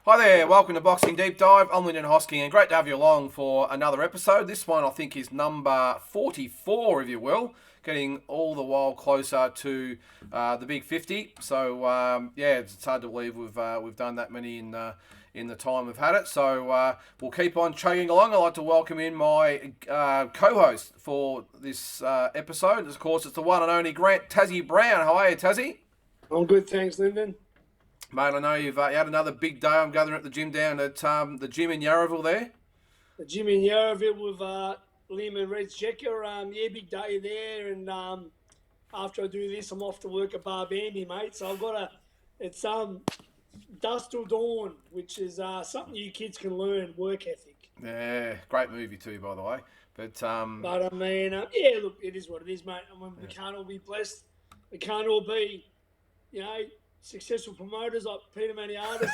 Hi there, welcome to Boxing Deep Dive. I'm Lyndon Hosking and great to have you along for another episode. This one I think is number 44, if you will, getting all the while closer to the big 50. So it's hard to believe we've done that many in the time we've had it. So we'll keep on chugging along. I'd like to welcome in my co-host for this episode. Of course, it's the one and only Grant Tassie Brown. How are you, Tassie? I'm good, thanks, Lyndon. Mate, I know you've had another big day. I'm gathering at the gym down at the gym in Yarraville there. The gym in Yarraville with Liam and Reg Jecker. Big day there. And after I do this, I'm off to work at Barbandy, mate. So I've got it's Dusk Till Dawn, which is something you kids can learn, work ethic. Yeah, great movie too, by the way. But I mean, look, it is what it is, mate. I mean, we can't all be blessed. We can't all be, successful promoters like Peter Maniatis.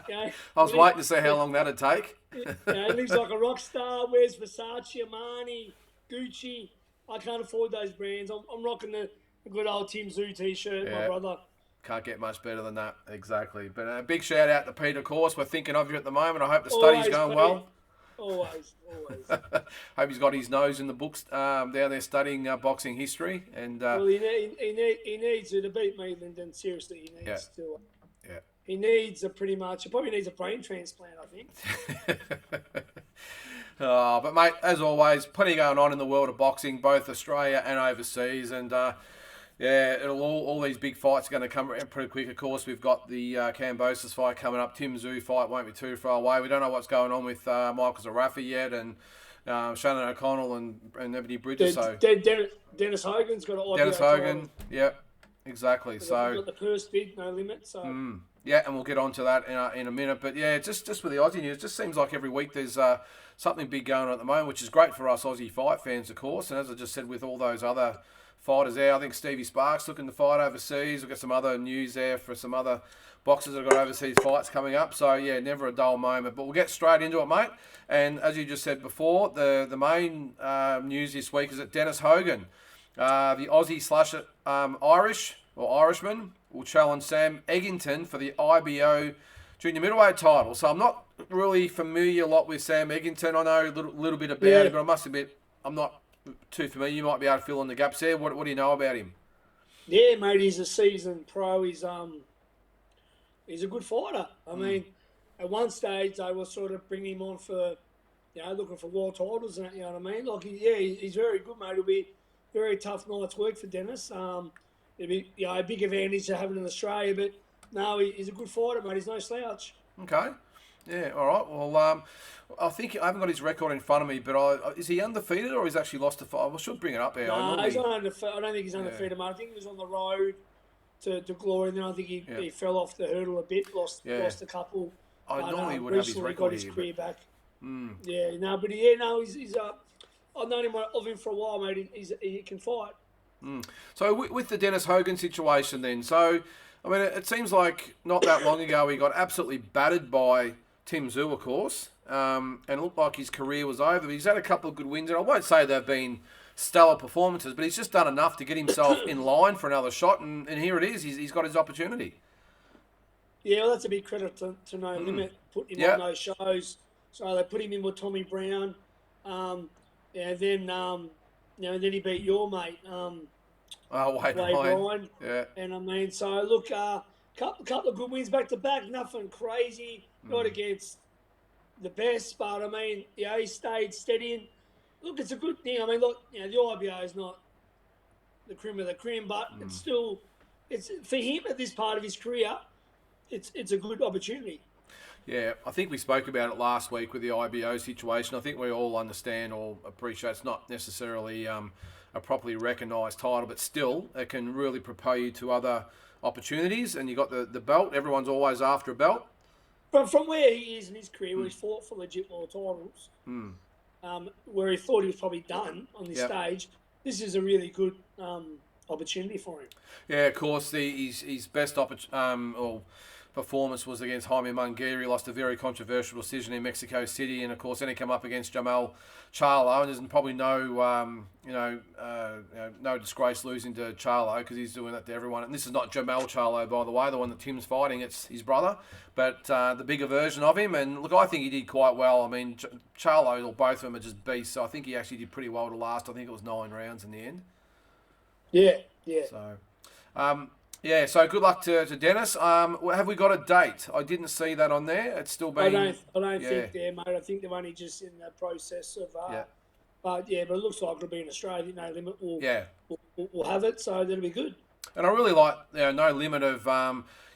I was waiting to see how long that'd take. He lives like a rock star, wears Versace, Armani, Gucci. I can't afford those brands. I'm rocking the good old Tim Zoo t-shirt, my brother. Can't get much better than that, exactly. But a big shout out to Peter, of course. We're thinking of you at the moment. I hope the study's going well. Always. Hope he's got his nose in the books down there studying boxing history. And well, he needs to beat me, Lyndon. Seriously, he needs to. Yeah. He needs he probably needs a brain transplant, I think. But mate, as always, plenty going on in the world of boxing, both Australia and overseas, and all these big fights are going to come around pretty quick. Of course, we've got the Kambosos fight coming up. Tim Zoo fight won't be too far away. We don't know what's going on with Michael Zarafa yet, and Shannon O'Connell and Ebony Bridges. Dennis Hogan's got an IBO Dennis Hogan, title. Yep, exactly. So we've got the first bid, no limit. So. Yeah, and we'll get on to that in a minute. But yeah, just with the Aussie news, it just seems like every week there's something big going on at the moment, which is great for us Aussie fight fans, of course. And as I just said, with all those other fighters there, I think Stevie Sparks looking to fight overseas. We've got some other news there for some other boxers that have got overseas fights coming up. So yeah, never a dull moment. But we'll get straight into it, mate. And as you just said before, the main news this week is that Dennis Hogan, the Aussie / Irish or Irishman, will challenge Sam Eggington for the IBO junior middleweight title. So I'm not really familiar a lot with Sam Eggington. I know a little bit about him, but I must admit I'm not too familiar. You might be able to fill in the gaps there. What do you know about him? Yeah, mate, he's a seasoned pro. He's a good fighter. I mean, at one stage they were sort of bringing him on for, looking for world titles and that. You know what I mean? Like, he's very good, mate. It'll be a very tough night's work for Dennis. It'd be a big advantage to have it in Australia, but no, he's a good fighter, mate. He's no slouch. Okay. Yeah, all right. Well, I think I haven't got his record in front of me, but is he undefeated or he's actually lost a fight? I should bring it up there. No, he's not undefeated. I don't think he's undefeated, mate. I think he was on the road to glory, and then I think he fell off the hurdle a bit, lost a couple. I normally would have his record got his career back. Yeah, no, but he's I've known him of him for a while, mate. He can fight. So with the Dennis Hogan situation then, so, I mean, it seems like not that long ago he got absolutely battered by Tim Zoo, of course, and it looked like his career was over. But he's had a couple of good wins, and I won't say they've been stellar performances, but he's just done enough to get himself in line for another shot, and here it is. He's got his opportunity. Yeah, well, that's a big credit to No Limit, putting him on those shows. So they put him in with Tommy Brown, and then he beat your mate, Wade Ryan. Yeah. And I mean, so look, couple of good wins back to back, nothing crazy, not against the best, but I mean, he stayed steady. And look, it's a good thing. I mean, look, the IBO is not the cream of the cream, but it's for him at this part of his career, it's a good opportunity. Yeah, I think we spoke about it last week with the IBO situation. I think we all understand or appreciate it's not necessarily a properly recognised title, but still it can really propel you to other opportunities. And you got the belt. Everyone's always after a belt. But from where he is in his career, where he's fought for legit world titles, where he thought he was probably done on this stage, this is a really good opportunity for him. Yeah, of course, his best performance was against Jaime Munguia. He lost a very controversial decision in Mexico City, and of course then he came up against Jamal Charlo, and there's probably no no disgrace losing to Charlo, because he's doing that to everyone. And this is not Jamal Charlo, by the way, the one that Tim's fighting. It's his brother, but the bigger version of him. And look, I think he did quite well. I mean, Charlo, or both of them, are just beasts. So I think he actually did pretty well to last. I think it was 9 rounds in the end. Yeah. So, so good luck to Dennis. Have we got a date? I didn't see that on there. It's still being... I don't think they're, mate. I think they're only just in the process of... But it looks like it'll be in Australia. No Limit will have it, so that'll be good. And I really like No Limit of...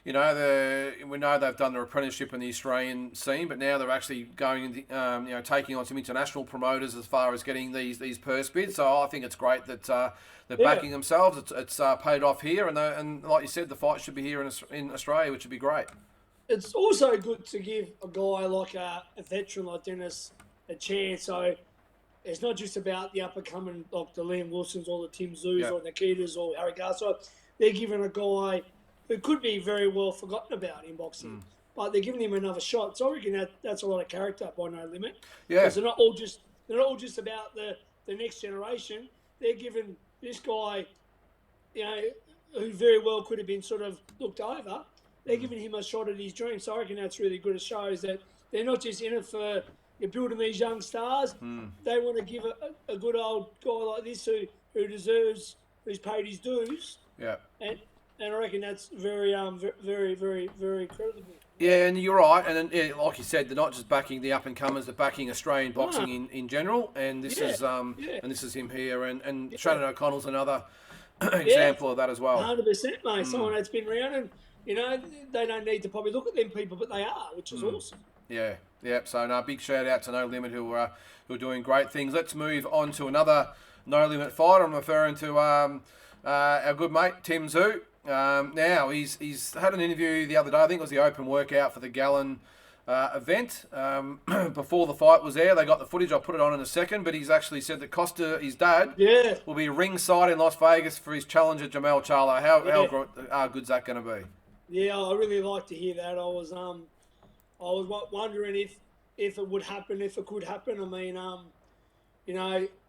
we know they've done their apprenticeship in the Australian scene, but now they're actually going into, taking on some international promoters as far as getting these purse bids. So I think it's great that they're backing themselves. It's paid off here, and like you said, the fight should be here in Australia, which would be great. It's also good to give a guy like a veteran like Dennis a chance. So it's not just about the up-and-coming, like the Liam Wilsons or the Tim Zoos or Nikitas or Harry Garza. They're giving a guy who could be very well forgotten about in boxing, but they're giving him another shot. So I reckon that's a lot of character by No Limit. Yeah, because they're not all just about the next generation. They're giving this guy, who very well could have been sort of looked over. They're giving him a shot at his dream. So I reckon that's really good. It shows that they're not just in it for building these young stars. They want to give a good old guy like this who deserves, who's paid his dues. Yeah. And I reckon that's very, very, very, very credible. Yeah, and you're right. And then, like you said, they're not just backing the up-and-comers, they're backing Australian boxing in general. And this is and this is him here. And Shannon O'Connell's another example of that as well. 100%, mate. Someone that's been around, and they don't need to probably look at them people, but they are, which is awesome. Yeah. So no, big shout out to No Limit who are doing great things. Let's move on to another No Limit fighter. I'm referring to our good mate Tim Tszyu. Now he's had an interview the other day. I think it was the open workout for the Gallen event. Before the fight was there, they got the footage. I'll put it on in a second. But he's actually said that Costa, his dad, will be ringside in Las Vegas for his challenger Jamal Charlo. How good's that going to be? Yeah, I really like to hear that. I was wondering if it would happen, if it could happen. I mean,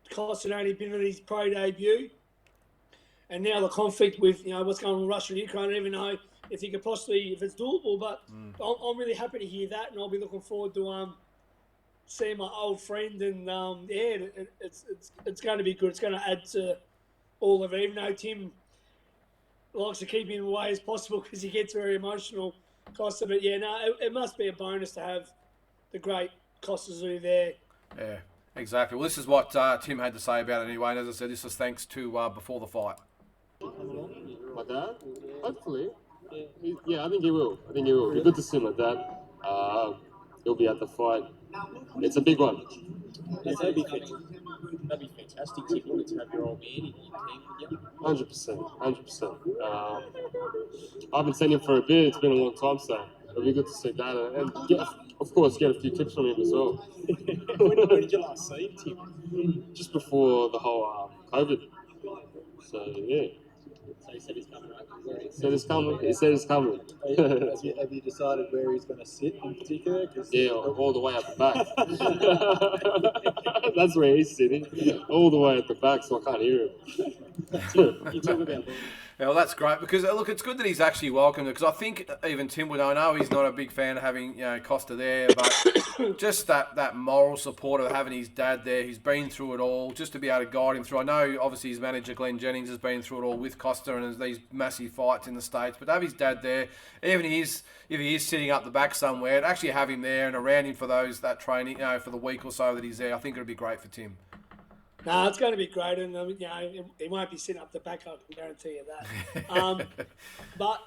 Costa had only been at his pro debut. And now the conflict with what's going on in Russia and Ukraine, I don't even know if it's doable. But I'm really happy to hear that, and I'll be looking forward to seeing my old friend. And it's going to be good. It's going to add to all of it. Even though Tim likes to keep him away as possible because he gets very emotional, Costa. But it must be a bonus to have the great Costa Tszyu there. Yeah, exactly. Well, this is what Tim had to say about it anyway. And as I said, this was thanks to before the fight. My dad? Hopefully. Yeah, I think he will. It'll be good to see my dad. He'll be at the fight. It's a big one. Yeah, that'd be fantastic, Tim, to have your old man in your team together. 100%. I haven't seen him for a bit. It's been a long time, so it'll be good to see Dad and get a few tips from him as well. When did you last see him, Tim? Just before the whole COVID. So yeah. So he said he's coming, right? He said he's coming. Have you decided where he's going to sit in particular? Yeah, all the way at the back. That's where he's sitting, all the way at the back, so I can't hear him. You talk about Yeah, well, that's great because look, it's good that he's actually welcomed it because I think even Tim would know he's not a big fan of having Costa there, but just that moral support of having his dad there, he's been through it all, just to be able to guide him through. I know obviously his manager Glenn Jennings has been through it all with Costa and there's these massive fights in the States, but to have his dad there, even if he is sitting up the back somewhere, to actually have him there and around him for that training, for the week or so that he's there, I think it'll be great for Tim. No, it's going to be great, and he won't be sitting up the back. I can guarantee you that. But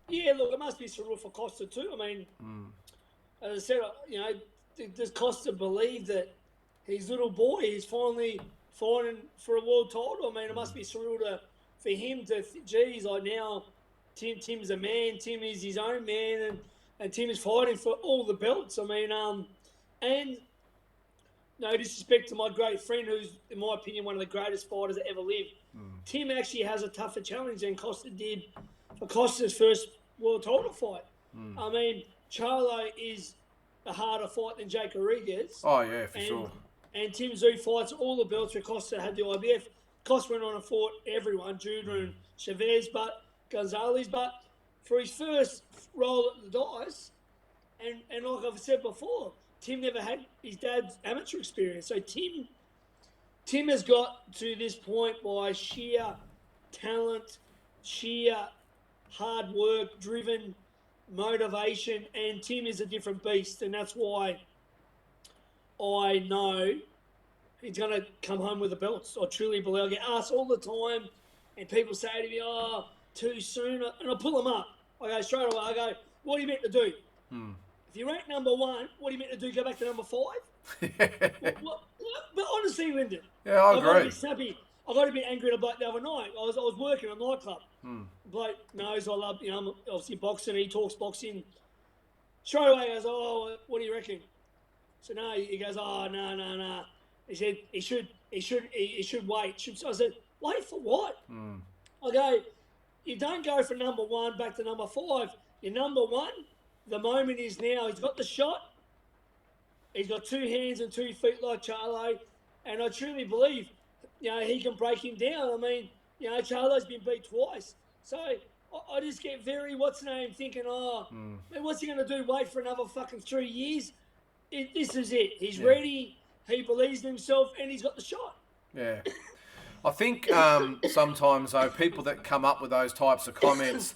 yeah, look, it must be surreal for Costa too. I mean, as I said, does Costa believe that his little boy is finally fighting for a world title? I mean, it must be surreal for him to, like now, Tim's a man. Tim is his own man, and Tim is fighting for all the belts. I mean, and. No disrespect to my great friend, who's, in my opinion, one of the greatest fighters that ever lived. Tim actually has a tougher challenge than Costa did for Costa's first world title fight. I mean, Charlo is a harder fight than Jake Rodriguez. Oh yeah, for and, sure. And Tim Tszyu fights all the belts where Costa had the IBF. Costa went on and fought everyone, Judah and Chavez, but Gonzalez. But for his first roll at the dice, and like I've said before, Tim never had his dad's amateur experience. So Tim has got to this point by sheer talent, sheer hard work, driven motivation, and Tim is a different beast, and that's why I know he's going to come home with the belts. I truly believe. I get asked all the time, and people say to me, "Oh, too soon," and I pull them up. I go straight away. I go, "What are you meant to do? If you rank number 1, what are you meant to do? Go back to number 5?" what? But honestly, Lyndon, Yeah, I agree. got to be snappy. I got a bit angry at a bloke the other night. I was working at a nightclub. Bloke knows I love, I'm obviously boxing. He talks boxing. Straight away, he goes, "Oh, what do you reckon?" So no, he goes, "Oh, no. He said he should wait. I said, "Wait for what?" I go, "You don't go from number 1 back to number 5. You're number 1. The moment is now. He's got the shot. He's got 2 hands and 2 feet like Charlo, and I truly believe, he can break him down. I mean, Charlo's been beat twice, so I just get very thinking, man, what's he going to do? Wait for another fucking 3 years? This is it. He's ready. He believes in himself, and he's got the shot." Yeah. I think sometimes, though, people that come up with those types of comments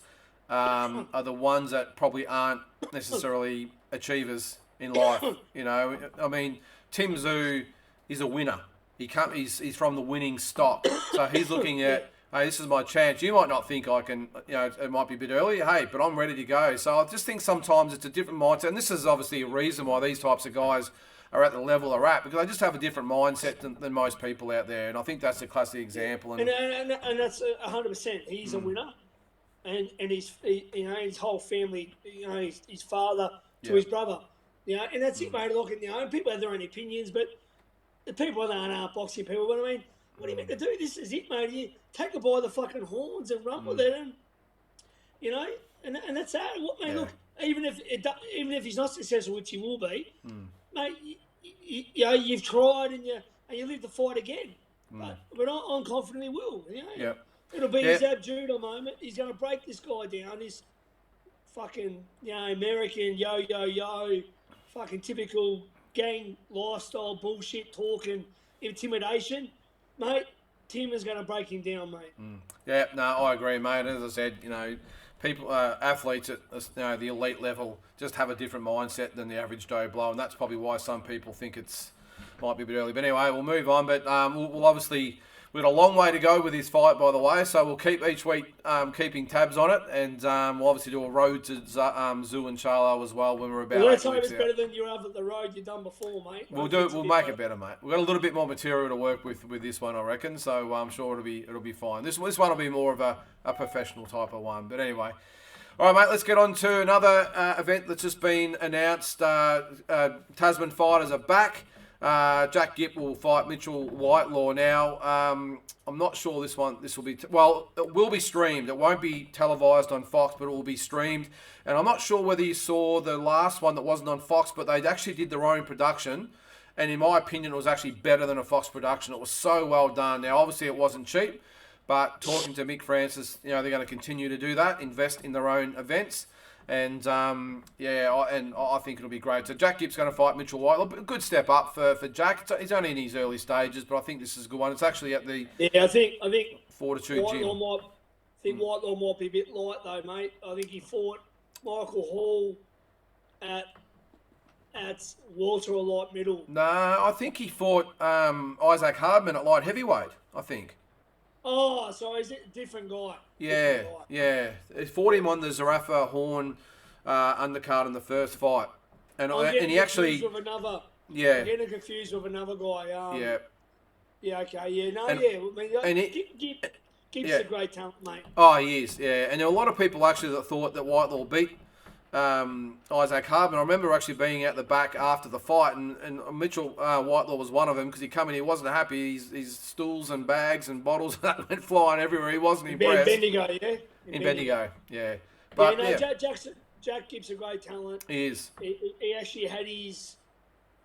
are the ones that probably aren't necessarily achievers in life. I mean, Tim Tszyu is a winner. He's from the winning stock. So he's looking at, hey, this is my chance. You might not think I can, it might be a bit early. Hey, but I'm ready to go. So I just think sometimes it's a different mindset. And this is obviously a reason why these types of guys are at the level they're at, because they just have a different mindset than most people out there. And I think that's a classic example. And that's 100%. He's a winner. And his whole family, his father to his brother. And that's it, mate. Look, and people have their own opinions, but the people that aren't boxing people, but I mean, what are you meant to do? This is it, mate. You take it by the fucking horns and run with it, and and that's that. Look, even if he's not successful, which he will be, mate, you've tried and you live the fight again. But I'm confident he will. It'll be his Abjuda moment. He's going to break this guy down. This fucking American yo, fucking typical gang lifestyle bullshit talking intimidation, mate. Tim is going to break him down, mate. Yeah, no, I agree, mate. As I said, people, athletes at the elite level just have a different mindset than the average Joe Blow, and that's probably why some people think might be a bit early. But anyway, we'll move on. But we'll obviously, we've got a long way to go with this fight, by the way. So we'll keep each week keeping tabs on it, and we'll obviously do a road to Tszyu and Charlo as well when we're about. Well, let's hope it's better than you have at the road you've done before, mate. We'll make it better, mate. We've got a little bit more material to work with this one, I reckon. So I'm sure it'll be fine. This one will be more of a professional type of one. But anyway. All right, mate, let's get on to another event that's just been announced. Tasman fighters are back. Jack Gipp will fight Mitchell Whitelaw now. I'm not sure this will be... it will be streamed. It won't be televised on Fox, but it will be streamed. And I'm not sure whether you saw the last one that wasn't on Fox, but they actually did their own production. And in my opinion, it was actually better than a Fox production. It was so well done. Now, obviously, it wasn't cheap. But talking to Mick Francis, they're going to continue to do that, invest in their own events. And, I think it'll be great. So Jack Gipp's going to fight Mitchell Whitelaw. A good step up for Jack. He's only in his early stages, but I think this is a good one. It's actually at the I think Fortitude Gym. Whitelaw might be a bit light, though, mate. I think he fought Michael Hall at welter or light middle. No, I think he fought Isaac Hardman at light heavyweight, I think. Oh, so is it a different guy? Yeah. He fought him on the Zarafa Horn undercard in the first fight. And he actually... With another, yeah. I'm getting confused with another guy. Yeah. Yeah, okay, yeah. No, Gibbs a great talent, mate. Oh, he is, yeah. And there were a lot of people actually that thought that Whitelaw beat Isaac Hardman. I remember actually being out the back after the fight, and Mitchell Whitelaw was one of them, because he come in, he wasn't happy. His stools and bags and bottles that went flying everywhere. He wasn't impressed. Bendigo, yeah. In Bendigo, yeah. But Jackson Jack Gibbs a great talent. He is. He actually had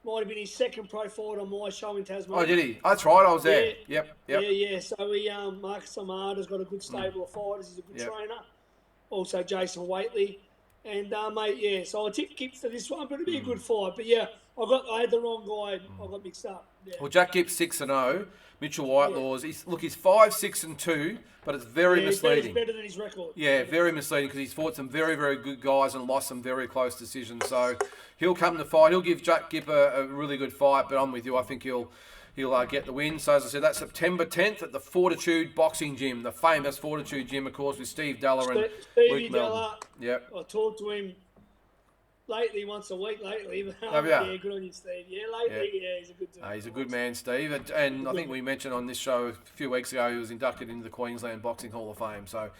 might have been his second pro fight on my show in Tasmania. Oh, did he? That's right. I was there. Yeah. Yep. Yeah. So Marcus Amada's got a good stable of fighters. He's a good trainer. Also Jason Waitley. And, mate, yeah, so I tipped Gibbs for this one, but it'll be a good fight. But, yeah, I had the wrong guy. I got mixed up. Yeah. Well, Jack Gibbs 6-0. Mitchell Whitelaw's. He's 5-6-2, but it's very misleading. He's better than his record. Yeah, very misleading because he's fought some very, very good guys and lost some very close decisions. So he'll come to fight. He'll give Jack Gibb a really good fight, but I'm with you. I think he'll get the win. So, as I said, that's September 10th at the Fortitude Boxing Gym, the famous Fortitude Gym, of course, with Steve Della and Luke Melton. Yep. I talk to him once a week lately. But, yeah, good on you, Steve. Yeah, lately, he's a good dude. He's a good man, Steve. And I think we mentioned on this show a few weeks ago he was inducted into the Queensland Boxing Hall of Fame. So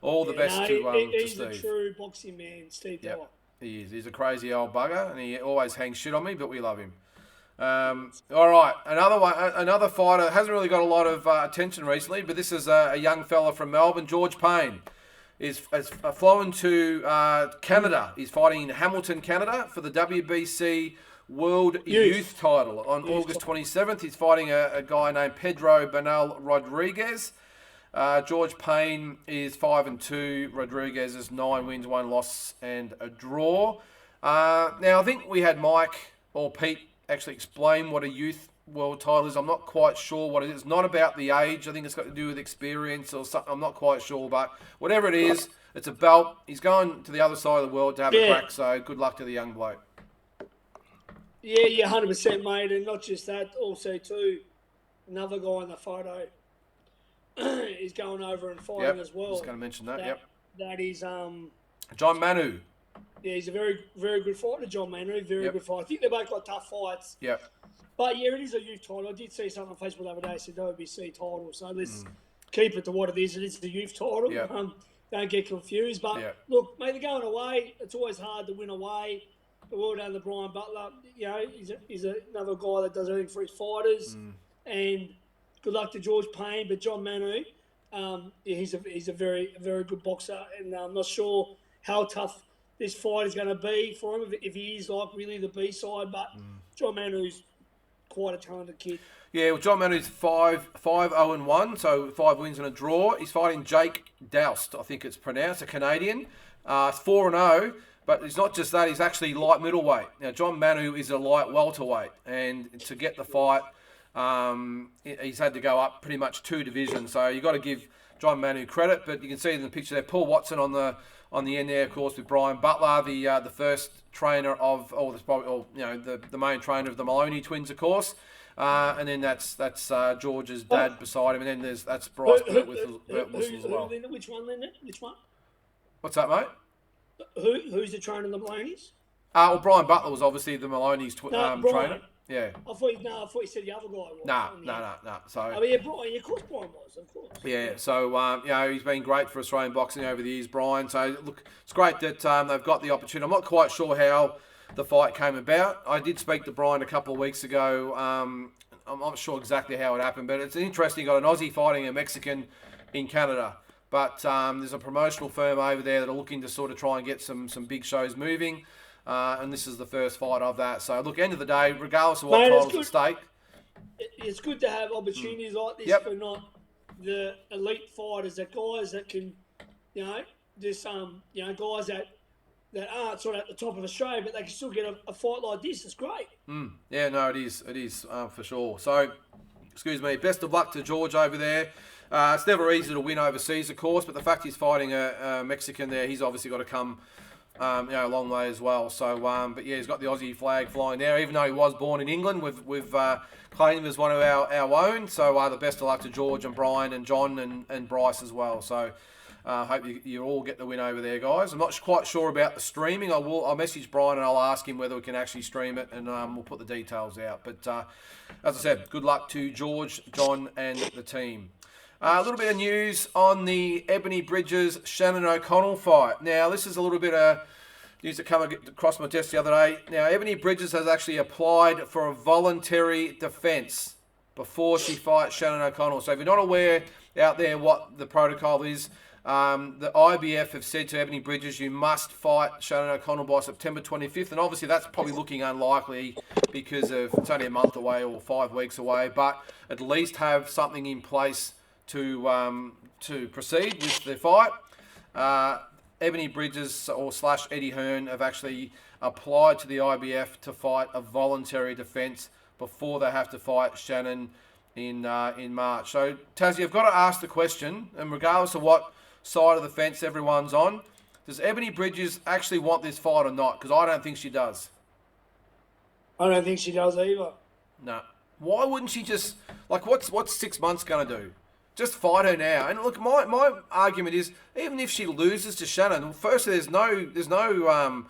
all the best to Steve. He's a true boxing man, Steve Della. He is. He's a crazy old bugger, and he always hangs shit on me, but we love him. All right, another fighter hasn't really got a lot of attention recently, but this is a young fella from Melbourne, George Payne, is flown to Canada. He's fighting in Hamilton, Canada, for the WBC World Youth title on August 27th. He's fighting a guy named Pedro Bernal Rodriguez. George Payne is 5-2. Rodriguez is 9 wins, 1 loss, and a draw. Now I think we had Mike or Pete actually explain what a youth world title is. I'm not quite sure what it is. It's not about the age. I think it's got to do with experience or something. I'm not quite sure, but whatever it is, it's a belt. He's going to the other side of the world to have a crack, so good luck to the young bloke. Yeah, 100%, mate. And not just that, also, too, another guy in the photo is going over and fighting as well. I was going to mention that, That is... John Manu. Yeah, he's a very, very good fighter, John Manu. Very good fighter. I think they both got tough fights. Yep. But, yeah, it is a youth title. I did see something on Facebook the other day that said WBC title. So let's keep it to what it is. It is the youth title. Yep. Don't get confused. But, look, mate, they're going away. It's always hard to win away. The world done to Brian Butler. You know, he's another guy that does everything for his fighters. And good luck to George Payne. But John Manu, he's a very, very good boxer. And I'm not sure how tough this fight is going to be for him if he is like really the B-side. But John Manu's quite a talented kid. Yeah, well, John Manu's 5-0-1, so 5 wins and a draw. He's fighting Jake Doust, I think it's pronounced, a Canadian. It's 4-0, but it's not just that, he's actually light middleweight. Now, John Manu is a light welterweight, and to get the fight, he's had to go up pretty much 2 divisions, so you've got to give John Manu credit, but you can see in the picture there, Paul Watson on the end there, of course, with Brian Butler, the first trainer of, the main trainer of the Maloney twins, of course. And then that's George's dad beside him, and then that's Bryce Burt Whistle as well. Which one, Linda? Which one? What's that, mate? Who's the trainer of the Maloney's? Well, Brian Butler was obviously the Maloney's trainer. Yeah. I thought you said the other guy was. No. So. I mean, Brian, of course Brian was, of course. Yeah, so, he's been great for Australian boxing over the years, Brian. So, look, it's great that they've got the opportunity. I'm not quite sure how the fight came about. I did speak to Brian a couple of weeks ago. I'm not sure exactly how it happened, but it's interesting. You've got an Aussie fighting a Mexican in Canada. But there's a promotional firm over there that are looking to sort of try and get some big shows moving. And this is the first fight of that. So, look, end of the day, regardless of what title's at stake. It's good to have opportunities like this for not the elite fighters, the guys that can, guys that aren't sort of at the top of Australia, but they can still get a fight like this. It's great. Yeah, no, it is. It is for sure. So, excuse me, best of luck to George over there. It's never easy to win overseas, of course, but the fact he's fighting a Mexican there, he's obviously got to come a long way as well. So, but yeah, he's got the Aussie flag flying there, even though he was born in England. We've claimed him as one of our own. So, the best of luck to George and Brian and John and Bryce as well. So, hope you all get the win over there, guys. I'm not quite sure about the streaming. I'll message Brian and I'll ask him whether we can actually stream it, and we'll put the details out. But as I said, good luck to George, John, and the team. A little bit of news on the Ebony Bridges Shannon O'Connell fight. Now, this is a little bit of news that came across my desk the other day. Now, Ebony Bridges has actually applied for a voluntary defence before she fights Shannon O'Connell. So if you're not aware out there what the protocol is, The IBF have said to Ebony Bridges, you must fight Shannon O'Connell by September 25th. And obviously that's probably looking unlikely because it's only a month away or 5 weeks away. But at least have something in place to proceed with the fight. Ebony Bridges or / Eddie Hearn have actually applied to the IBF to fight a voluntary defence before they have to fight Shannon in March. So, Tassie, you've got to ask the question, and regardless of what side of the fence everyone's on, does Ebony Bridges actually want this fight or not? Because I don't think she does. I don't think she does either. No. Why wouldn't she just, like, what's 6 months going to do? Just fight her now. And look, my argument is, even if she loses to Shannon, firstly, there's no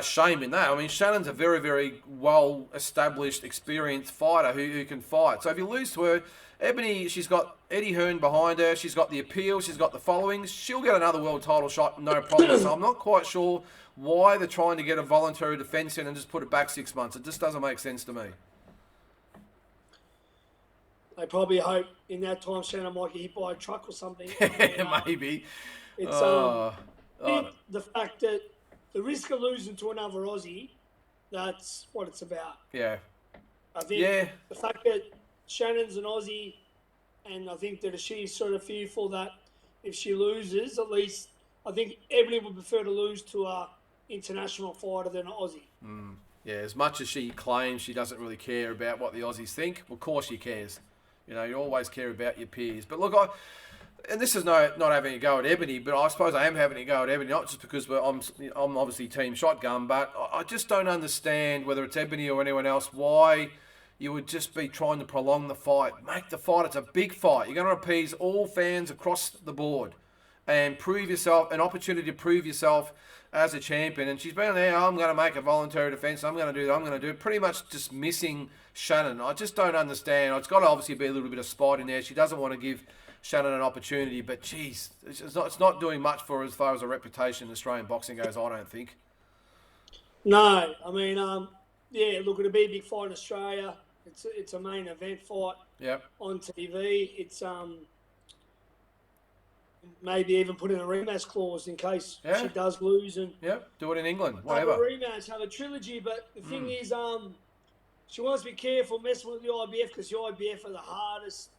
shame in that. I mean, Shannon's a very, very well-established, experienced fighter who can fight. So if you lose to her, Ebony, she's got Eddie Hearn behind her. She's got the appeal. She's got the followings. She'll get another world title shot, no problem. So I'm not quite sure why they're trying to get a voluntary defence in and just put it back 6 months. It just doesn't make sense to me. They probably hope in that time Shannon might get hit by a truck or something. Maybe. It's Oh, the fact that the risk of losing to another Aussie, that's what it's about. yeah. I think the fact that Shannon's an Aussie, and I think that she's sort of fearful that if she loses, at least I think Ebony would prefer to lose to a international fighter than an Aussie. Yeah, as much as she claims she doesn't really care about what the Aussies think, of course she cares. You know, you always care about your peers. But look, and this is not having a go at Ebony, but I suppose I am having a go at Ebony, not just because I'm obviously Team Shotgun, but I just don't understand, whether it's Ebony or anyone else, why you would just be trying to prolong the fight. Make the fight. It's a big fight. You're going to appease all fans across the board and prove yourself, an opportunity to prove yourself as a champion. And she's been there, I'm going to make a voluntary defence, I'm going to do it, pretty much dismissing Shannon. I just don't understand. It's got to obviously be a little bit of spite in there. She doesn't want to give Shannon an opportunity, but geez, it's not doing much for her as far as a reputation in Australian boxing goes, I don't think. No, I mean, yeah, look, it'll be a big fight in Australia. It's a main event fight on TV. It's maybe even put in a rematch clause in case she does lose, and do it in England, whatever. Have a rematch, have a trilogy. But the thing is, she wants to be careful messing with the IBF because the IBF are the hardest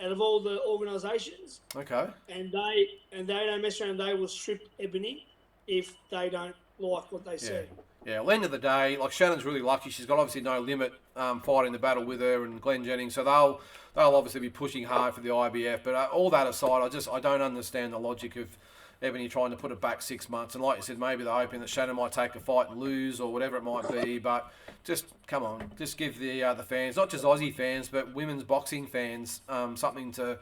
out of all the organisations. Okay. And they don't mess around. They will strip Ebony if they don't like what they see. Yeah, well, end of the day, like, Shannon's really lucky. She's got obviously No Limit fighting the battle with her and Glenn Jennings, so they'll obviously be pushing hard for the IBF. But all that aside, I don't understand the logic of Ebony trying to put it back 6 months. And like you said, maybe they're hoping that Shannon might take a fight and lose or whatever it might be. But just come on, just give the fans, not just Aussie fans, but women's boxing fans, something to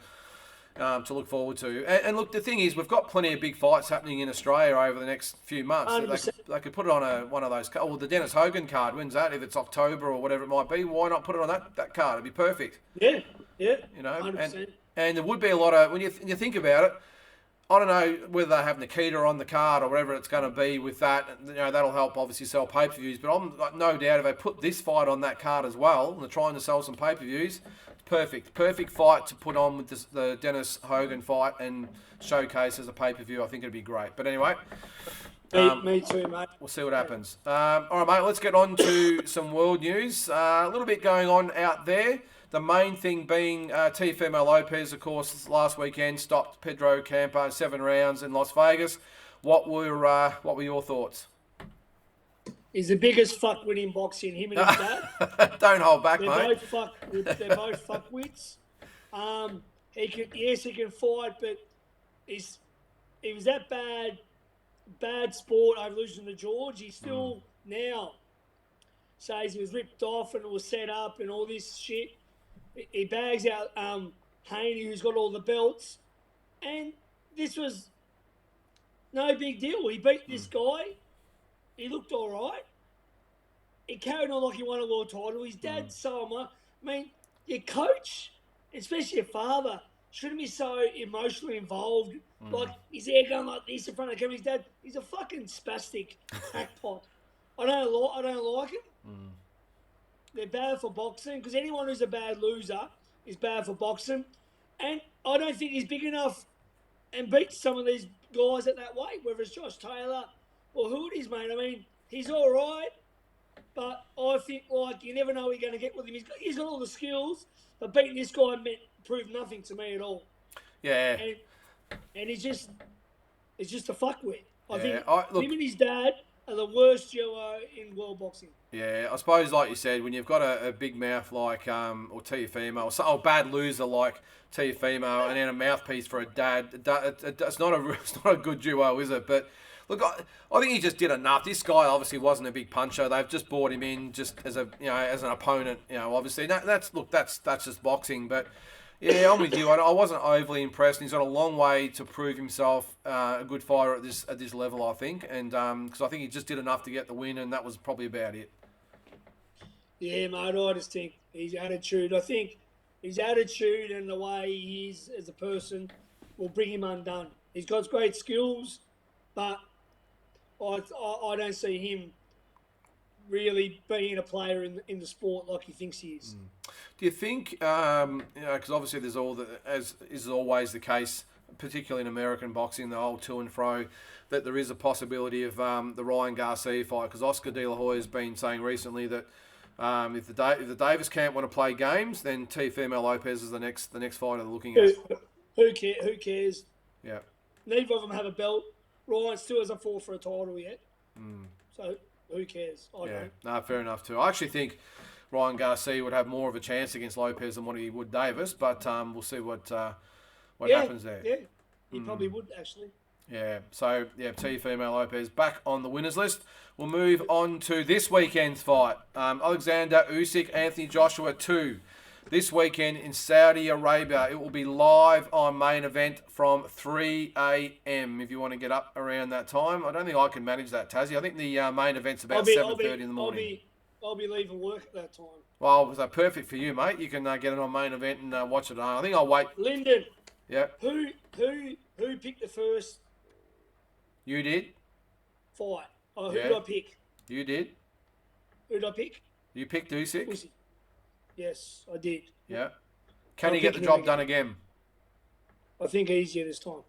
look forward to. And look, the thing is, we've got plenty of big fights happening in Australia over the next few months. They could put it on one of those. Well, the Dennis Hogan card, when's that? If it's October or whatever it might be, why not put it on that card? It'd be perfect. Yeah. You know, 100%. and there would be a lot of, when you think about it, I don't know whether they have Nikita on the card or whatever it's going to be with that. You know, that'll help obviously sell pay-per-views. But I'm no doubt if they put this fight on that card as well, and they're trying to sell some pay-per-views, perfect fight to put on with the Dennis Hogan fight and showcase as a pay-per-view. I think it'd be great. But anyway, me too, mate. We'll see what happens. All right, mate. Let's get on to some world news. A little bit going on out there. The main thing being Teofimo Lopez, of course, last weekend stopped Pedro Campo 7 rounds in Las Vegas. What were your thoughts? He's the biggest fuckwit in boxing, him and his dad. Don't hold back, they're mate. They're both fuckwits. He can fight, but he was that bad sport over losing to George. He still now says he was ripped off and it was set up and all this shit. He bags out Haney, who's got all the belts, and this was no big deal. He beat this guy. He looked all right. He carried on like he won a world title. His dad's Salma. I mean, your coach, especially your father, shouldn't be so emotionally involved. Like, his hair going like this in front of the camera. His dad, he's a fucking spastic crackpot. I don't like him. They're bad for boxing because anyone who's a bad loser is bad for boxing. And I don't think he's big enough and beat some of these guys at that weight, whether it's Josh Taylor or who it is, mate. I mean, he's all right, but I think like you never know what you're going to get with him. He's got all the skills, but beating this guy proved nothing to me at all. Yeah. And he's just a fuckwit. I think look, him and his dad are the worst duo in world boxing. Yeah, I suppose, like you said, when you've got a big mouth like or Teofimo, or bad loser like Teofimo, and then a mouthpiece for a dad, it's not a good duo, is it? But look, I think he just did enough. This guy obviously wasn't a big puncher. They've just brought him in just as as an opponent. Obviously that's just boxing. But yeah, I'm with you. I wasn't overly impressed. He's got a long way to prove himself a good fighter at this level, I think, and because I think he just did enough to get the win, and that was probably about it. Yeah, mate, I just think his attitude, and the way he is as a person will bring him undone. He's got great skills, but I don't see him really being a player in the sport like he thinks he is. Do you think, because obviously there's as is always the case, particularly in American boxing, the whole to and fro, that there is a possibility of the Ryan Garcia fight, because Oscar De La Hoya has been saying recently that if the Davis camp want to play games, then Teofimo Lopez is the next fighter they're looking at. Who cares? Yeah. Neither of them have a belt. Ryan still hasn't fought for a title yet. So who cares? I don't. No, fair enough too. I actually think Ryan Garcia would have more of a chance against Lopez than what he would Davis, but we'll see what happens there. Yeah, he probably would actually. Yeah, so, Teofimo Lopez back on the winners list. We'll move on to this weekend's fight. Alexander Usyk, Anthony Joshua 2. This weekend in Saudi Arabia. It will be live on Main Event from 3 a.m. if you want to get up around that time. I don't think I can manage that, Tassie. I think the main event's about 7:30 in the morning. I'll be leaving work at that time. Well, so perfect for you, mate. You can get it on Main Event and watch it. I think I'll wait. Lyndon. Yeah. Who picked the first You did? fight? Who did I pick? You did? Who did I pick? You picked Usyk? Yes, I did. Yeah. Can he get the job done again? I think easier this time.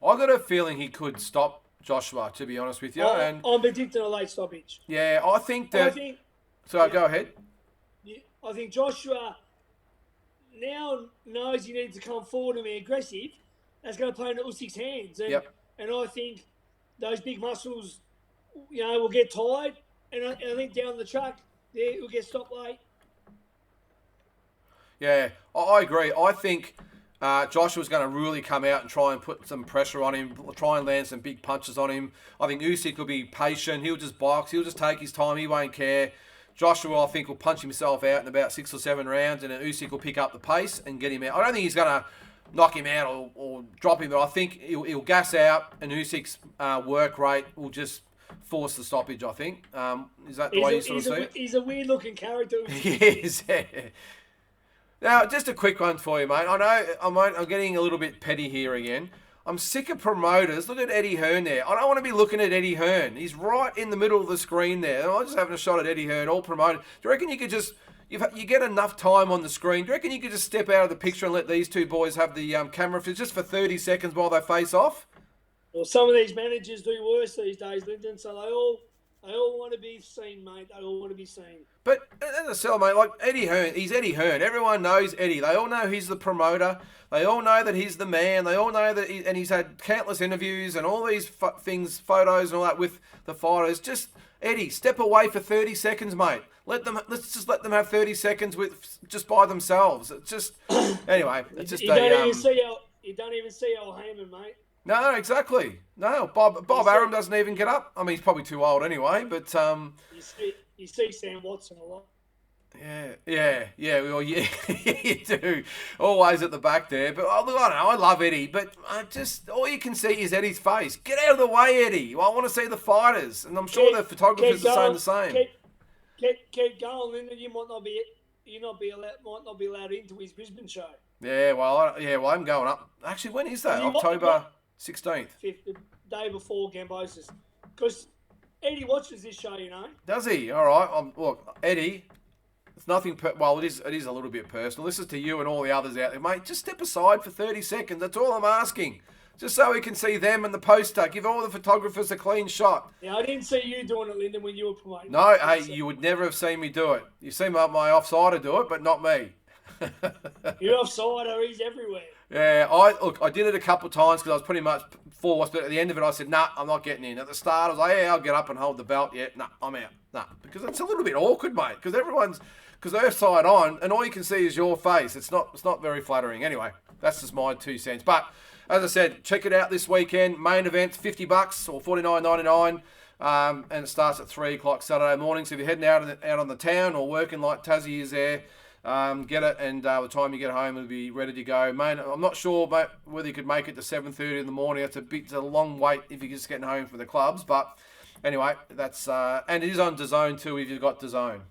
I got a feeling he could stop Joshua, to be honest with you. I'm predicting a late stoppage. Yeah, I think that... go ahead. Yeah, I think Joshua now knows he needs to come forward and be aggressive. That's going to play into Usyk's hands. And I think those big muscles, will get tired. And I think down the track, he'll get stopped late. Yeah, I agree. I think Joshua's going to really come out and try and put some pressure on him, try and land some big punches on him. I think Usyk will be patient. He'll just box. He'll just take his time. He won't care. Joshua, I think, will punch himself out in about 6 or 7 rounds, and then Usyk will pick up the pace and get him out. I don't think he's going to knock him out or drop him, but I think he'll gas out, and Usyk's work rate will just force the stoppage, I think. Is that the way you sort of see it? He's a weird-looking character. He is, yeah. Now, just a quick one for you, mate. I know I'm getting a little bit petty here again. I'm sick of promoters. Look at Eddie Hearn there. I don't want to be looking at Eddie Hearn. He's right in the middle of the screen there. I'm just having a shot at Eddie Hearn, all promoted. Do you reckon you could just... You get enough time on the screen. Do you reckon you could just step out of the picture and let these two boys have the camera just for 30 seconds while they face off? Well, some of these managers do worse these days, Lyndon, so they all want to be seen, mate. They all want to be seen. But as I said, mate, like Eddie Hearn, he's Eddie Hearn. Everyone knows Eddie. They all know he's the promoter. They all know that he's the man. They all know that he's had countless interviews and all these things, photos and all that with the fighters. Just, Eddie, step away for 30 seconds, mate. Let's just let them have 30 seconds just by themselves. It's just, anyway, it's just you don't even see Al Heyman, mate. No, exactly. No, Bob Arum doesn't even get up. I mean, he's probably too old anyway, but... You see Sam Watson a lot. Yeah, well, yeah, you do. Always at the back there. But I don't know, I love Eddie, but all you can see is Eddie's face. Get out of the way, Eddie. Well, I want to see the fighters, and I'm sure the photographers are saying the same. Keep going, and you might not be allowed into his Brisbane show. Yeah, well, I'm going up. Actually, when is that? October 16th. The day before Gambosis. Because Eddie watches this show, Does he? All right. Look, Eddie, It's nothing. Well, it is a little bit personal. This is to you and all the others out there, mate. Just step aside for 30 seconds. That's all I'm asking. Just so we can see them and the poster. Give all the photographers a clean shot. Yeah, I didn't see you doing it, Lyndon, when you were promoting. No, hey, you would never have seen me do it. You've seen my offsider do it, but not me. You're offside, or he's everywhere. Yeah, I did it a couple of times because I was pretty much forced, but at the end of it I said, nah, I'm not getting in. At the start I was like, yeah, I'll get up and hold the belt. Yeah, nah, I'm out. Nah, because it's a little bit awkward, mate, because they're side on and all you can see is your face. It's not very flattering. Anyway, that's just my 2 cents. But as I said, check it out this weekend. Main event, $50 or $49.99. And it starts at 3 o'clock Saturday morning. So if you're heading out on the town or working like Tassie is there, get it, and by the time you get home, it'll be ready to go. Mate, I'm not sure, mate, whether you could make it to 7:30 in the morning. It's a long wait if you're just getting home from the clubs. But anyway, that's and it is on DAZN too if you've got DAZN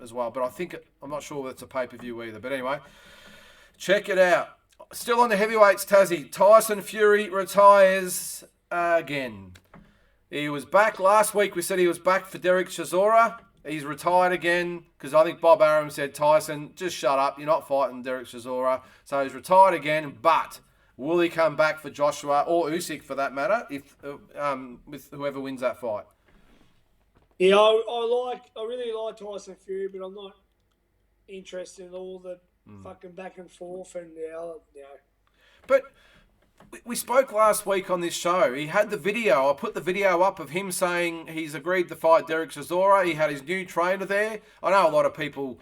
as well. But I'm not sure whether it's a pay-per-view either. But anyway, check it out. Still on the heavyweights, Tassie. Tyson Fury retires again. He was back last week. We said he was back for Derek Chisora. He's retired again because I think Bob Arum said, Tyson, just shut up. You're not fighting Derek Chisora. So he's retired again. But will he come back for Joshua or Usyk for that matter, if with whoever wins that fight? Yeah, I really like Tyson Fury, but I'm not interested in all the fucking back and forth and But we spoke last week on this show. He had the video. I put the video up of him saying he's agreed to fight Derek Chisora. He had his new trainer there. I know a lot of people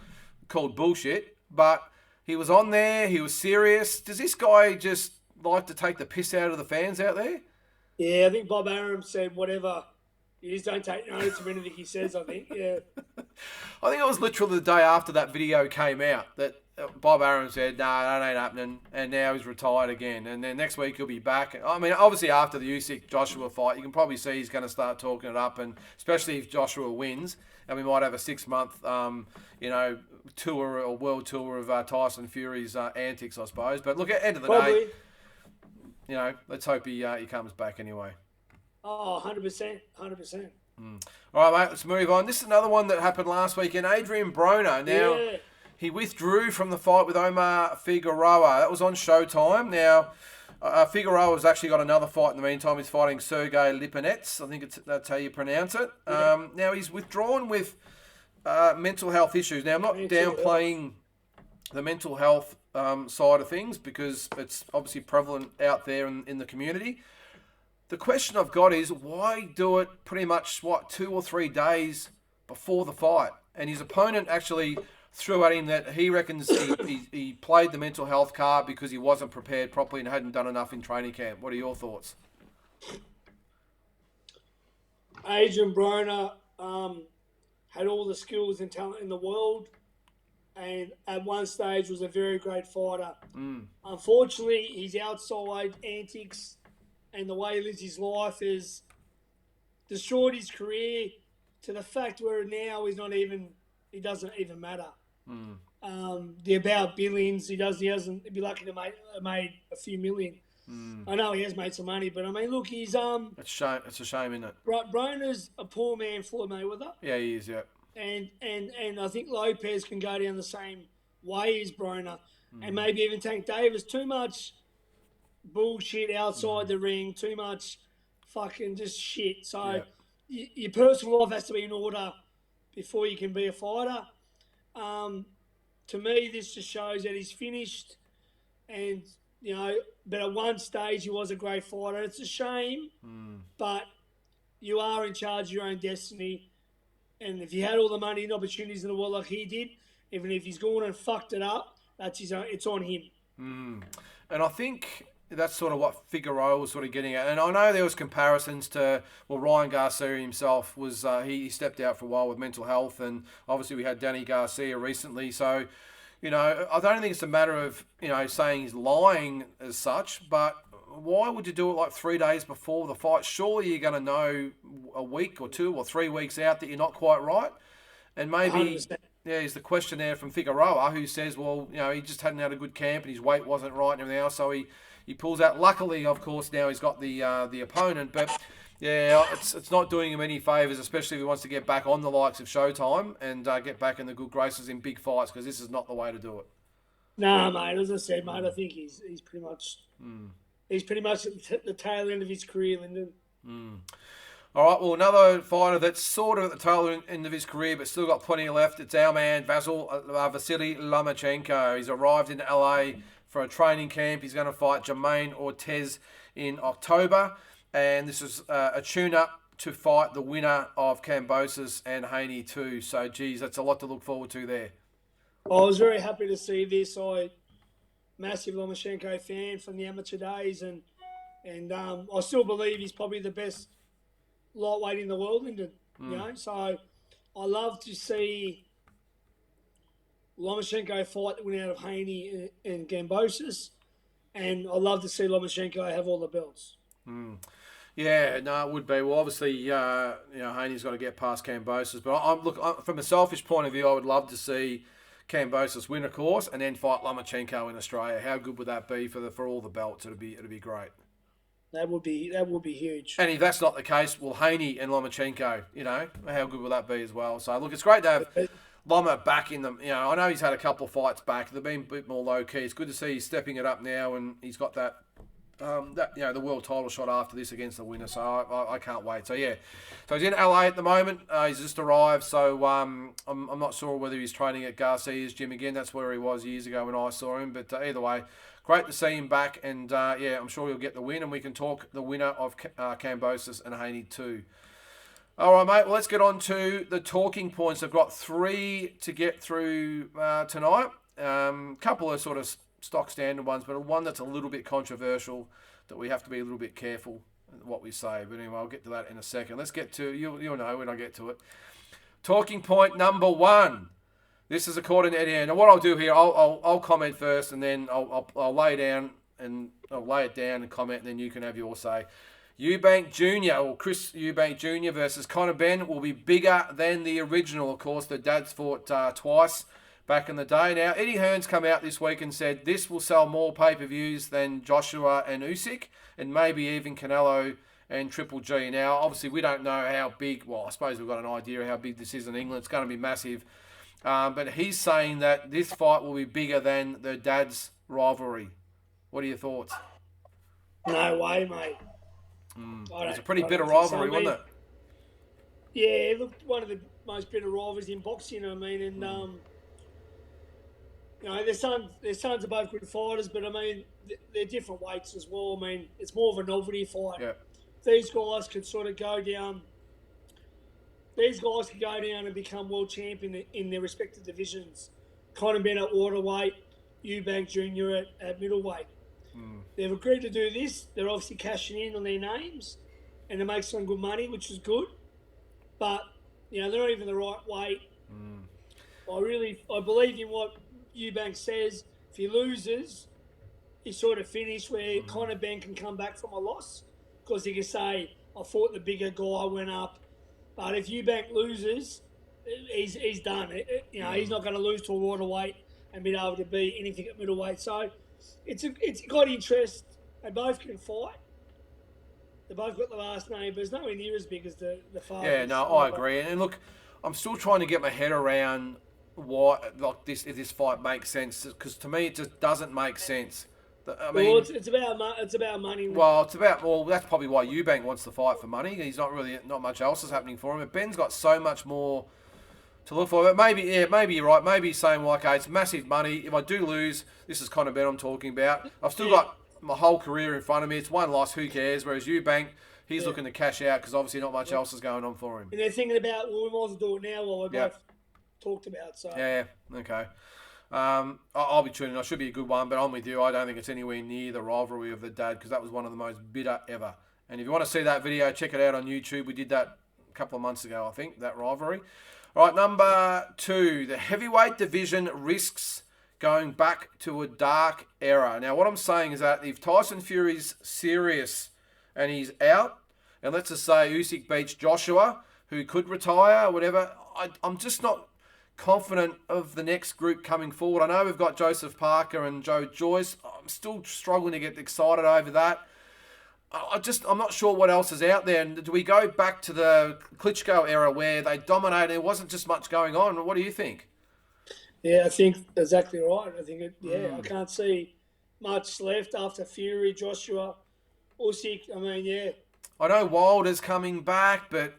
called bullshit, but he was on there. He was serious. Does this guy just like to take the piss out of the fans out there? Yeah, I think Bob Arum said whatever. You just don't take notice of anything he says, I think. Yeah. I think it was literally the day after that video came out that Bob Arum said, no, that ain't happening, and now he's retired again. And then next week he'll be back. I mean, obviously after the Usyk-Joshua fight, you can probably see he's going to start talking it up, and especially if Joshua wins, and we might have a 6-month, tour or world tour of Tyson Fury's antics, I suppose. But look, at the end of the day, let's hope he comes back anyway. Oh, 100%. 100%. All right, mate, let's move on. This is another one that happened last weekend. Adrian Broner. Now, he withdrew from the fight with Omar Figueroa. That was on Showtime. Now, Figueroa's actually got another fight in the meantime. He's fighting Sergey Lipinets. I think that's how you pronounce it. Now, he's withdrawn with mental health issues. Now, I'm not downplaying the mental health side of things because it's obviously prevalent out there in the community. The question I've got is, why do it pretty much, 2 or 3 days before the fight? And his opponent actually threw at him that he reckons he played the mental health card because he wasn't prepared properly and hadn't done enough in training camp. What are your thoughts? Adrian Broner had all the skills and talent in the world, and at one stage was a very great fighter. Unfortunately, his outside antics and the way he lives his life has destroyed his career to the fact where now it doesn't even matter. The about billions, he'd be lucky to make a few million. I know he has made some money, but I mean, look, he's It's a shame, isn't it? Broner's a poor man, Floyd Mayweather. Yeah, he is. Yeah. And I think Lopez can go down the same way as Broner, and maybe even Tank Davis. Too much bullshit outside the ring, too much fucking just shit. So your personal life has to be in order before you can be a fighter. To me, this just shows that he's finished, and but at one stage he was a great fighter. It's a shame, but you are in charge of your own destiny, and if you had all the money and opportunities in the world like he did, even if he's gone and fucked it up, that's his own. It's on him. And I think that's sort of what Figueroa was sort of getting at. And I know there was comparisons to, Ryan Garcia himself was, he stepped out for a while with mental health, and obviously we had Danny Garcia recently. So, I don't think it's a matter of, saying he's lying as such, but why would you do it like 3 days before the fight? Surely you're going to know a week or 2 or 3 weeks out that you're not quite right. And maybe 100%. is the question there from Figueroa, who says, he just hadn't had a good camp and his weight wasn't right and everything else, so he pulls out. Luckily, of course, now he's got the opponent. But Yeah, it's not doing him any favours, especially if he wants to get back on the likes of Showtime and get back in the good graces in big fights, because this is not the way to do it. Nah, mate. As I said, mate, I think he's pretty much at the tail end of his career, Lyndon. All right, well, another fighter that's sort of at the tail end of his career but still got plenty left. It's our man, Vasily Lomachenko. He's arrived in LA for a training camp. He's going to fight Jermaine Ortiz in October. And this is a tune-up to fight the winner of Kambosos and Haney too. So, geez, that's a lot to look forward to there. I was very happy to see this. Massive Lomachenko fan from the amateur days, and I still believe he's probably the best lightweight in the world, Lyndon. You know, so I love to see Lomachenko fight the winner out of Haney and Kambosos, and I love to see Lomachenko have all the belts. Yeah, no, it would be. Well, obviously, Haney's got to get past Kambosos. But from a selfish point of view, I would love to see Kambosos win, of course, and then fight Lomachenko in Australia. How good would that be for all the belts? It'd be great. That would be huge. And if that's not the case, well, Haney and Lomachenko, how good would that be as well? So, look, it's great to have Loma back in them. I know he's had a couple of fights back. They've been a bit more low-key. It's good to see he's stepping it up now, and he's got that the world title shot after this against the winner. So I can't wait. So yeah, so he's in LA at the moment. He's just arrived. So I'm not sure whether he's training at Garcia's gym again. That's where he was years ago when I saw him. But either way, great to see him back. And I'm sure he'll get the win. And we can talk the winner of Kambosos and Haney too. All right, mate. Well, let's get on to the talking points. I've got 3 to get through tonight. Couple of sort of stock standard ones, but one that's a little bit controversial that we have to be a little bit careful what we say. But anyway, I'll get to that in a second. Let's get to, you'll know when I get to it. Talking point number 1. This is according to Eddie. Now what I'll do here, I'll comment first, and then I'll lay down and I'll lay it down and comment, and then you can have your say. Eubank Jr. or Chris Eubank Jr. versus Conor Benn will be bigger than the original. Of course, the dads fought twice back in the day. Now, Eddie Hearn's come out this week and said this will sell more pay-per-views than Joshua and Usyk, and maybe even Canelo and Triple G. Now, obviously, we don't know how big, well, I suppose we've got an idea of how big this is in England. It's going to be massive. But he's saying that this fight will be bigger than the dads' rivalry. What are your thoughts? No way, mate. It's a pretty bitter rivalry, wasn't it? Yeah, it looked one of the most bitter rivalries in boxing, and their sons are both good fighters, but they're different weights as well. It's more of a novelty fight. Yeah. These guys could sort of go down. These guys could go down and become world champion in their respective divisions. Conor Benn at waterweight, Eubank Jr. at middleweight. They've agreed to do this. They're obviously cashing in on their names, and they make some good money, which is good. But they're not even the right weight. I believe in what Eubank says. If he loses, he's sort of finished. Where Conor Benn can come back from a loss, because he can say, "I fought the bigger guy, went up." But if Eubank loses, he's done. He's not going to lose to a waterweight and be able to beat anything at middleweight. So it's got interest. They both can fight. They both got the last name, but it's nowhere near as big as the father. Yeah, no, I agree. And look, I'm still trying to get my head around why if this fight makes sense, because to me it just doesn't make sense. It's about money. Well, that's probably why Eubank wants to fight for money. He's not much else is happening for him. But Ben's got so much more to look for. But maybe you're right. Maybe he's saying, well, okay, it's massive money. If I do lose, this is kind of Ben I'm talking about. I've still got my whole career in front of me. It's one loss. Who cares? Whereas Eubank, he's looking to cash out because obviously not much else is going on for him. And they're thinking about, well, we might as well do it now while we're both talked about. So yeah, okay. I'll be tuning in. It should be a good one, but I'm with you. I don't think it's anywhere near the rivalry of the dad, because that was one of the most bitter ever. And if you want to see that video, check it out on YouTube. We did that a couple of months ago, I think, that rivalry. All right, number 2, the heavyweight division risks going back to a dark era. Now, what I'm saying is that if Tyson Fury's serious and he's out, and let's just say Usyk beats Joshua, who could retire, whatever, I'm just not confident of the next group coming forward. I know we've got Joseph Parker and Joe Joyce. I'm still struggling to get excited over that. I'm not sure what else is out there. And do we go back to the Klitschko era where they dominated? There wasn't just much going on. What do you think? Yeah, I think exactly right. I think I can't see much left after Fury, Joshua, Usyk. I mean, yeah. I know Wilder's coming back, but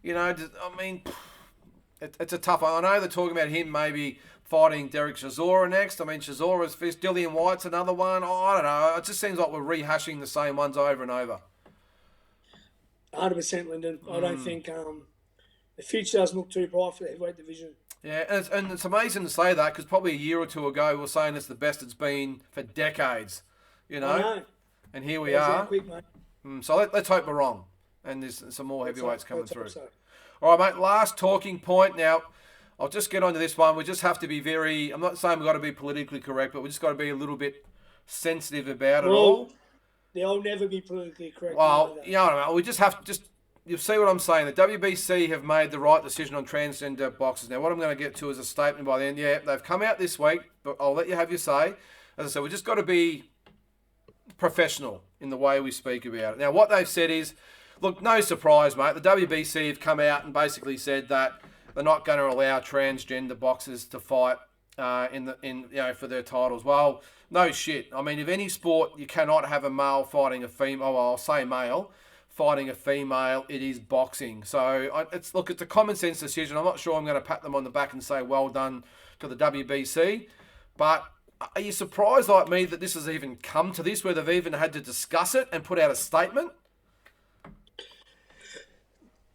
it's a tough one. I know they're talking about him maybe fighting Derek Chisora next. I mean, Chisora's fist. Dillian White's another one. Oh, I don't know. It just seems like we're rehashing the same ones over and over. 100%, Lyndon. I don't think the future doesn't look too bright for the heavyweight division. Yeah, and it's amazing to say that because probably a year or two ago we were saying it's the best it's been for decades, I know. And here we are. Quick, mate. So let's hope we're wrong, and there's some more heavyweights coming Let's hope through. so. All right, mate, last talking point. Now, I'll just get onto this one. We just have to be I'm not saying we've got to be politically correct, but we just got to be a little bit sensitive about it all. They'll never be politically correct. Well, I don't know. We just have to you see what I'm saying. The WBC have made the right decision on transgender boxers. Now, what I'm going to get to is a statement by the end. Yeah, they've come out this week, but I'll let you have your say. As I said, we just got to be professional in the way we speak about it. Now, what they've said is, look, no surprise, mate. The WBC have come out and basically said that they're not going to allow transgender boxers to fight for their titles. Well, no shit. I mean, if any sport you cannot have a male fighting a female, I'll say male fighting a female, it is boxing. So it's a common sense decision. I'm not sure I'm going to pat them on the back and say well done to the WBC, but are you surprised like me that this has even come to this, where they've even had to discuss it and put out a statement?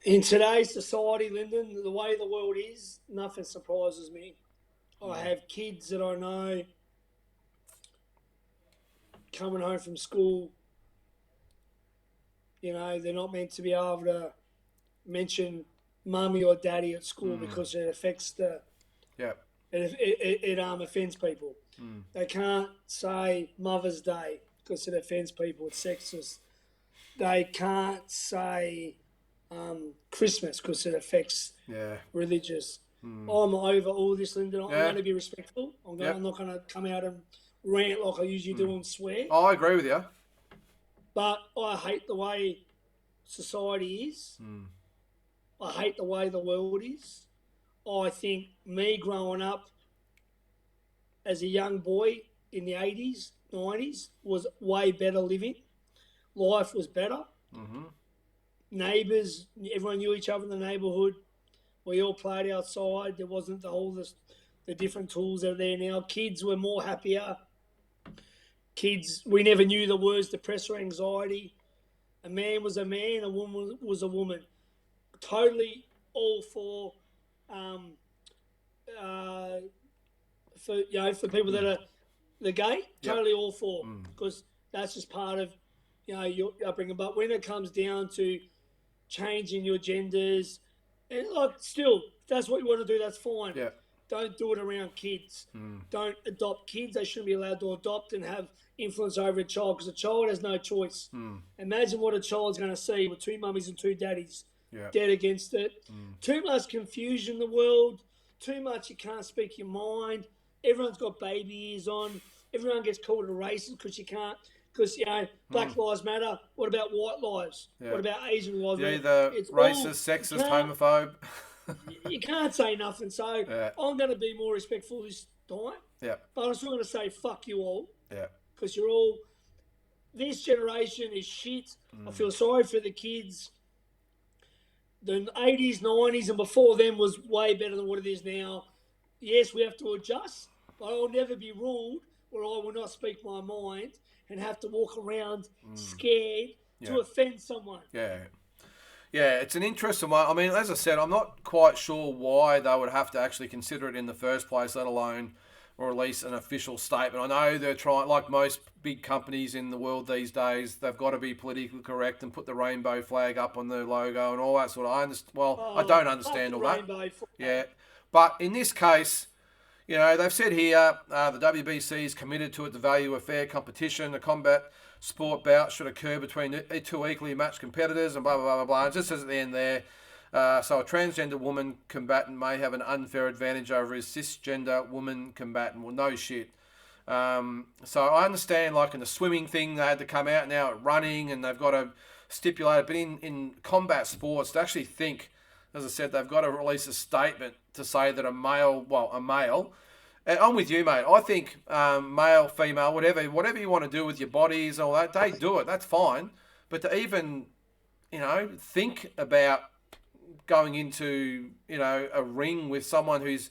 In today's society, Lyndon, the way the world is, nothing surprises me. I have kids that I know coming home from school. They're not meant to be able to mention mummy or daddy at school because it affects it offends people. They can't say Mother's Day because it offends people. It's sexist. They can't say Christmas because it affects religious. I'm over all this, Lyndon. I'm going to be respectful. I'm not going to come out and rant like I usually do and swear. I agree with you. But I hate the way society is. I hate the way the world is. I think me growing up as a young boy in the 80s, 90s was way better living. Life was better. Neighbours, everyone knew each other in the neighbourhood. We all played outside. There wasn't the different tools that are there now. Kids were more happier. Kids, we never knew the words depression or anxiety. A man was a man, a woman was a woman. Totally all for people that are the gay. Totally all for, because that's just part of your upbringing. But when it comes down to changing your genders, and still, if that's what you want to do, that's fine. Yeah. Don't do it around kids. Don't adopt kids. They shouldn't be allowed to adopt and have influence over a child because a child has no choice. Imagine what a child's going to see with two mummies and two daddies dead against it. Too much confusion in the world. Too much you can't speak your mind. Everyone's got baby ears on. Everyone gets called a racist because you can't. Because, Black Lives Matter. What about white lives? Yeah. What about Asian lives? Yeah, the racist, sexist, homophobe. You can't say nothing. So I'm going to be more respectful this time. Yeah. But I'm still going to say fuck you all. Yeah. Because you're all... This generation is shit. I feel sorry for the kids. The 80s, 90s and before them was way better than what it is now. Yes, we have to adjust. But I'll never be ruled where I will not speak my mind and have to walk around scared to offend someone. Yeah. Yeah, it's an interesting one. I mean, as I said, I'm not quite sure why they would have to actually consider it in the first place, let alone release an official statement. I know they're trying, like most big companies in the world these days, they've got to be politically correct and put the rainbow flag up on their logo and all that sort of. I don't understand all that. Yeah, but in this case, they've said here the WBC is committed to it, the value of fair competition. The combat sport bout should occur between two equally matched competitors and blah, blah, blah, blah. It just says at the end there, so a transgender woman combatant may have an unfair advantage over a cisgender woman combatant. Well, no shit. So I understand, like in the swimming thing, they had to come out now at running, and they've got to stipulate it. But in combat sports, to actually think, as I said, they've got to release a statement to say that a male. And I'm with you, mate. I think male, female, whatever you want to do with your bodies, all that, they do it. That's fine. But to even, think about going into, a ring with someone who's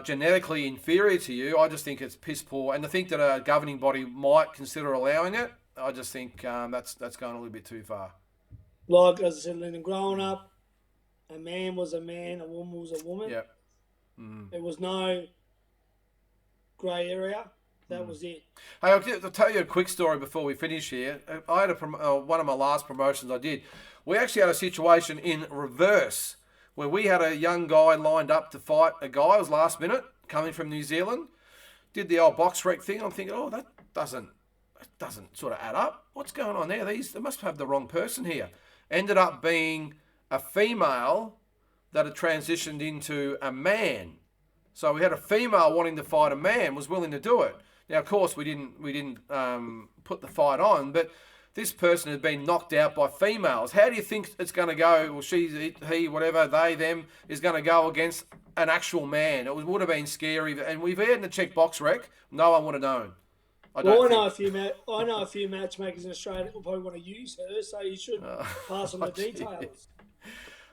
genetically inferior to you, I just think it's piss poor. And to think that a governing body might consider allowing it, I just think that's going a little bit too far. Like, as I said, Lyndon, growing up, a man was a man, a woman was a woman. Yep. There was no grey area. That was it. Hey, I'll tell you a quick story before we finish here. I had one of my last promotions I did. We actually had a situation in reverse where we had a young guy lined up to fight a guy. It was last minute, coming from New Zealand. Did the old box rec thing. I'm thinking, that doesn't sort of add up. What's going on there? They must have the wrong person here. Ended up being a female that had transitioned into a man. So we had a female wanting to fight a man, was willing to do it. Now, of course, we didn't put the fight on, but this person had been knocked out by females. How do you think it's going to go? Well, she, he, whatever, they, them, is going to go against an actual man. It would have been scary. And we've had to check box rec. No one would have known. I know a few matchmakers in Australia that will probably want to use her, so you should pass on the details.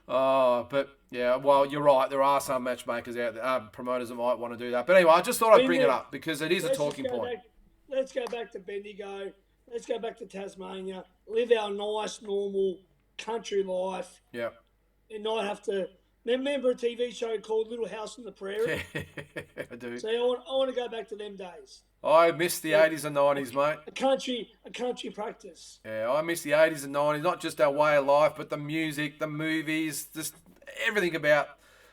But yeah, well, you're right. There are some matchmakers out there, promoters that might want to do that. But anyway, I just thought I'd bring it up because it is a talking point. Let's go back to Bendigo. Let's go back to Tasmania. Live our nice, normal country life. Yeah. And not have to. Remember a TV show called Little House on the Prairie? I do. So I want to go back to them days. I miss the 80s and 90s, mate. A country practice. Yeah, I miss the 80s and 90s. Not just our way of life, but the music, the movies, just everything about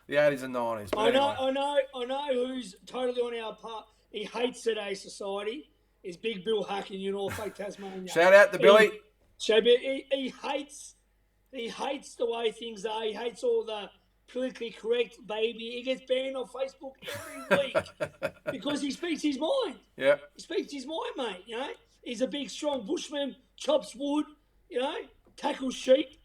the 80s and 90s. But I know who's totally on our part. He hates today's society. Is Big Bill Hack in Norfolk, Tasmania. Shout out to Billy. He hates the way things are. He hates all the politically correct baby. He gets banned on Facebook every week because he speaks his mind. Yeah. He speaks his mind, mate. He's a big, strong bushman, chops wood, tackles sheep.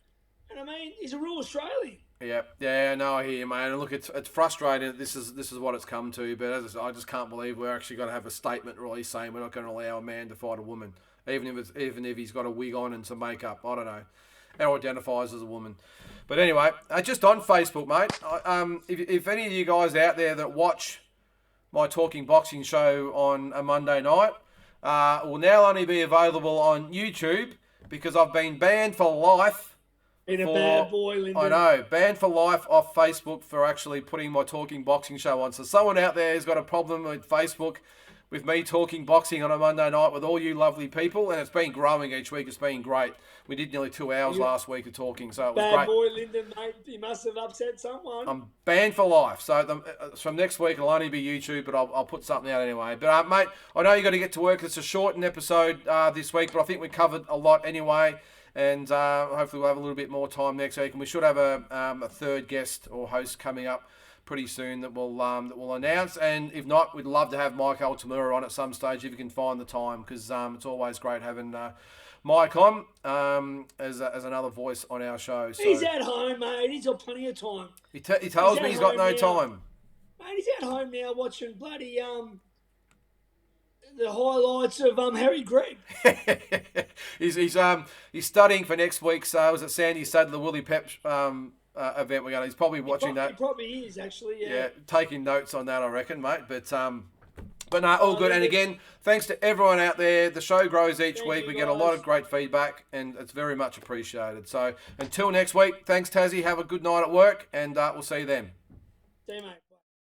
And I mean, he's a real Australian. Yeah, no, I hear you, mate. And look, it's frustrating. This is what it's come to. But as I said, I just can't believe we're actually going to have a statement released saying we're not going to allow a man to fight a woman, even if he's got a wig on and some makeup. I don't know, or identifies as a woman. But anyway, just on Facebook, mate. If any of you guys out there that watch my Talking Boxing show on a Monday night, will now only be available on YouTube because I've been banned for life. Been a bad boy, Lyndon. I know, banned for life off Facebook for actually putting my Talking Boxing show on. So someone out there has got a problem with Facebook, with me talking boxing on a Monday night with all you lovely people, and it's been growing each week. It's been great. We did nearly 2 hours last week of talking, so it was great. Bad boy, Lyndon, mate. You must have upset someone. I'm banned for life. So from next week, it'll only be YouTube, but I'll put something out anyway. But, mate, I know you got to get to work. It's a shortened episode this week, but I think we covered a lot anyway. And hopefully we'll have a little bit more time next week. And we should have a third guest or host coming up pretty soon that we'll announce. And if not, we'd love to have Mike Altamura on at some stage if you can find the time, because it's always great having Mike on as another voice on our show. So, he's at home, mate. He's got plenty of time. He tells me he's got no time. Mate, he's at home now watching bloody the highlights of Harry Greg. He's studying for next week's. Was it Sandy Said the Willie Pep event we're going? He's probably watching that. He probably is actually. Yeah, taking notes on that, I reckon, mate. But no, all good. And again, thanks to everyone out there. The show grows each week. We get a lot of great feedback, and it's very much appreciated. So until next week, thanks, Tassie. Have a good night at work, and we'll see you then. See you, mate.